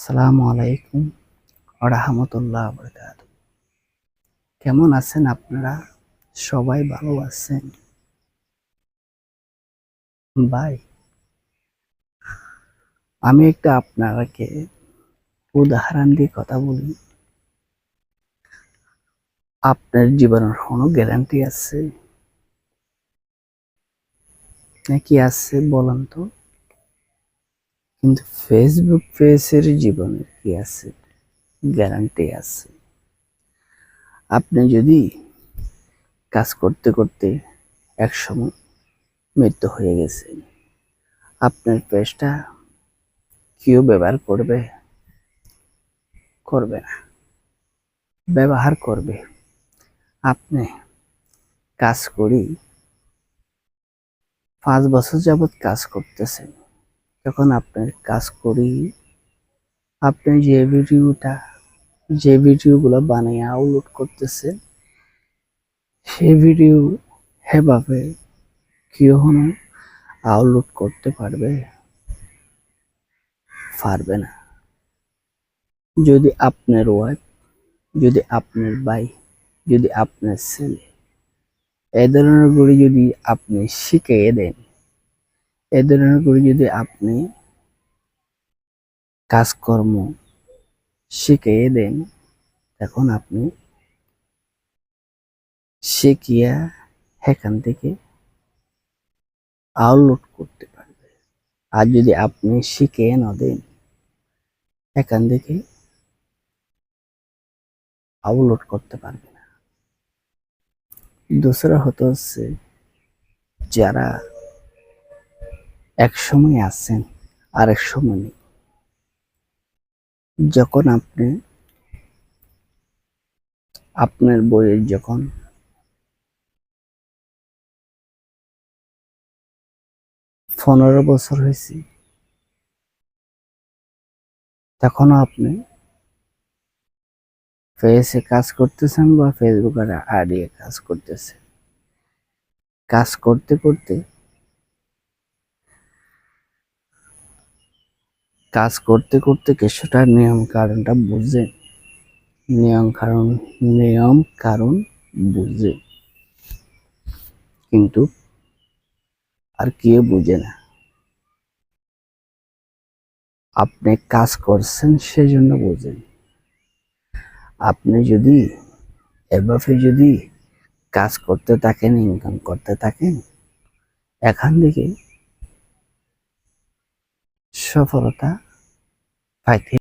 আসসালামু আলাইকুম ওয়া রাহমাতুল্লাহি ওয়া বারাকাতুহু। কেমন আছেন আপনারা? সবাই ভালো আছেন? ভাই, আমি একটা আপনাকে উদাহরণ দিয়ে কথা বলি। আপনার জীবনের কোনো গ্যারান্টি আছে? নাকি আছে বলেন তো? কিন্তু ফেসবুক পেজের জীবনের কি আছে? গ্যারান্টি আছে। আপনি যদি কাজ করতে করতে একসময় মৃত্যু হয়ে গেছে, আপনার পেজটা কেউ ব্যবহার করবে? করবে না। ব্যবহার করবে। আপনি কাজ করি 5 বছর যাবৎ কাজ করতেছেন, তখন আপনার কাজ করি আপনি যে ভিডিওগুলো বানিয়ে আপলোড করতেছেন, সেই ভিডিও এভাবে কেউ আপলোড করতে পারবে? পারবে না। যদি আপনার ওয়াইফ, যদি আপনার ভাই, যদি আপনার ছেলে এ ধরনের করে যদি আপনি শিখিয়ে দেন, এ ধরনের করে যদি আপনি কাজকর্ম শিখিয়ে দেন, তখন আপনি শিখিয়া এখান থেকে আপলোড করতে পারবে। আর যদি আপনি শিখিয়ে না দেন, এখান থেকে আপলোড করতে পারবে না। দোসরা হচ্ছে যারা এক সময় আছেন আর এক সময় নেই। যখন আপনি আপনার বয়স যখন 15 বছর হয়েছে, তখনও আপনি ফেসে কাজ করতেছেন বা ফেসবুকের আইডি কাজ করতেছেন। কাজ করতে করতে কিছুটা নিয়ম কারণটা বুঝে, নিয়ম কারণ বুঝে, কিন্তু আর কেউ বুঝে না। আপনি কাজ করছেন সেজন্য বুঝেন। আপনি যদি এভাবে যদি কাজ করতে থাকেন, ইনকাম করতে থাকেন, এখান থেকে সফলতা পাইতে